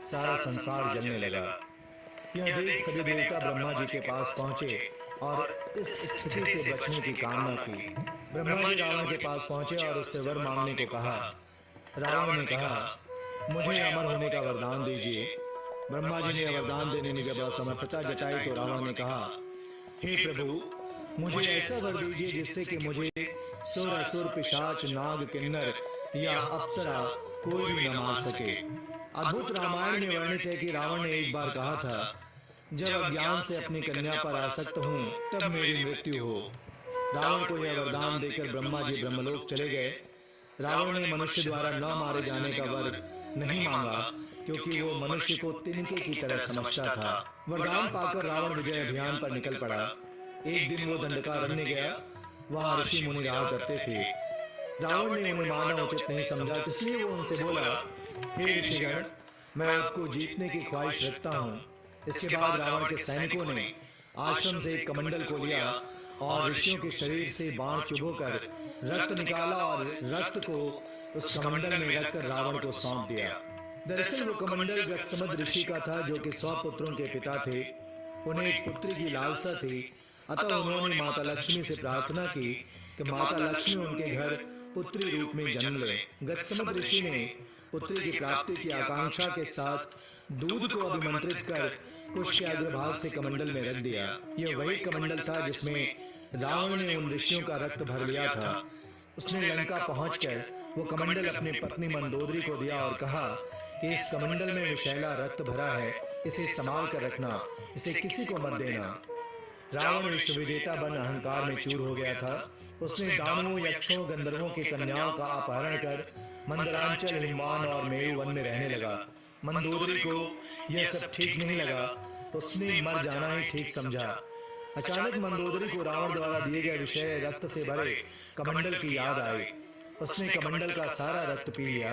सारा संसार जलने लगा। यह देख सभी देवता ब्रह्मा जी के पास पहुंचे और इस स्थिति से बचने की कामना की। ब्रह्मा जी रावण के पास पहुंचे और उससे वर मांगने को कहा। रावण ने कहा, मुझे अमर होने का वरदान दीजिए। ब्रह्मा जी ने वरदान देने में जब असमर्थता जताई तो रावण ने कहा, हे प्रभु, मुझे ऐसा वर दीजिए जिससे कि मुझे सुर असुर पिशाच नाग किन्नर या अप्सरा कोई भी न मार सके। अद्भुत रामायण में वर्णित है कि रावण ने एक बार कहा था, जब अज्ञान से अपनी कन्या पर आसक्त हूं तब मेरी मृत्यु हो। रावण को यह वरदान देकर ब्रह्मा जी ब्रह्मलोक चले गए। रावण ने मनुष्य द्वारा न मारे जाने का वर नहीं मांगा क्योंकि वो मनुष्य को तिनके की तरह समझता था। वरदान पाकर रावण विजय अभियान पर निकल पड़ा। एक दिन वो दंडकारण्य गया। वहां ऋषि मुनि रहा करते थे। रावण ने उन्हें मारना उचित नहीं समझा, इसलिए वो उनसे बोला, हे ऋषिगण, मैं आपको जीतने की ख्वाहिश रखता हूँ। इसके बाद रावण के सैनिकों ने आश्रम से एक कमंडल को लिया और ऋषियों के शरीर से बाण चुभोकर रक्त निकाला और रक्त को उस कमंडल में रखकर रावण को सौंप दिया। दरअसल वो कमंडल गत्समद ऋषि का था, जो कि 100 पुत्रों के पिता थे। उन्हें एक पुत्री की लालसा थी, अतः उन्होंने माता लक्ष्मी से प्रार्थना की कि माता लक्ष्मी उनके घर पुत्री रूप में जन्म ले। गत्समद ऋषि ने पुत्री की प्राप्ति की आकांक्षा के साथ दूध को अभिमंत्रित कर कुश के अग्रभाग से कमंडल में रख दिया। यह वही कमंडल था जिसमें रावण ने उन ऋषियों का रक्त भर लिया था। उसने लंका पहुंचकर वो कमंडल अपनी पत्नी मंदोदरी को दिया और कहा कि इस कमंडल में विषैला रक्त भरा है, इसे संभाल कर रखना, इसे किसी को मत देना। रावण विश्व विजेता बन अहंकार में चूर हो गया था। उसने दानवों, यक्षों, गंधर्वों की कन्याओं का अपहरण कर मंदरांचल, हिमवान और मेरु वन में रहने लगा। मंदोदरी को यह सब ठीक नहीं लगा। उसने मर जाना ही ठीक समझा। अचानक मंदोदरी को रावण द्वारा दिए गए विषैले रक्त से भरे कमंडल की याद आई। उसने कमंडल का सारा रक्त पी लिया।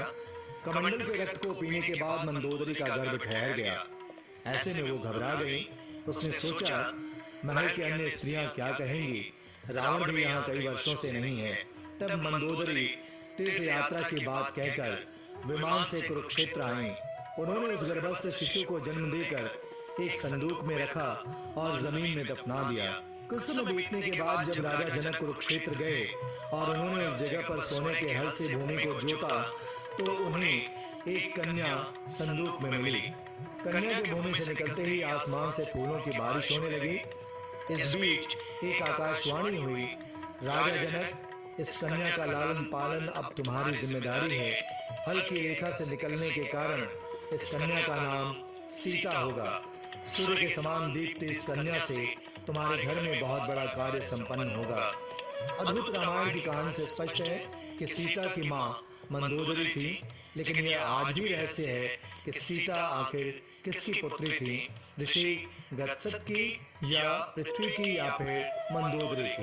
कमंडल के रक्त को पीने के बाद मंदोदरी का गर्भ ठहर गया। ऐसे में वो घबरा गई। उसने सोचा, महल की अन्य स्त्रियां क्या कहेंगी, रावण भी यहाँ कई वर्षों से नहीं है। तब मंदोदरी तीर्थ यात्रा की बात कहकर विमान से कुरुक्षेत्र आई। उन्होंने उस गर्भस्थ शिशु को जन्म देकर एक संदूक में रखा और जमीन में दफना दिया। कुछ समय बीतने के बाद जब राजा जनक कुरुक्षेत्र गए और उन्होंने उस जगह पर सोने के हल से भूमि को जोता तो उन्हें एक कन्या संदूक में मिली। कन्या के भूमि से निकलते ही आसमान से फूलों की बारिश होने लगी। इस बीच एक आकाशवाणी हुई, राजा जनक, इस कन्या का लालन पालन अब तुम्हारी जिम्मेदारी है। हल की रेखा से निकलने के कारण इस कन्या का नाम सीता होगा। सूर्य के समान दीप्ति इस कन्या से तुम्हारे घर में बहुत बड़ा कार्य संपन्न होगा। अद्भुत रामायण की कहानी से स्पष्ट है कि सीता की मां मंदोदरी थी, लेकिन यह आज भी रहस्य है कि सीता आखिर किसकी पुत्री थी, ऋषि गत्सत की या पृथ्वी की या फिर मंदोदरी की।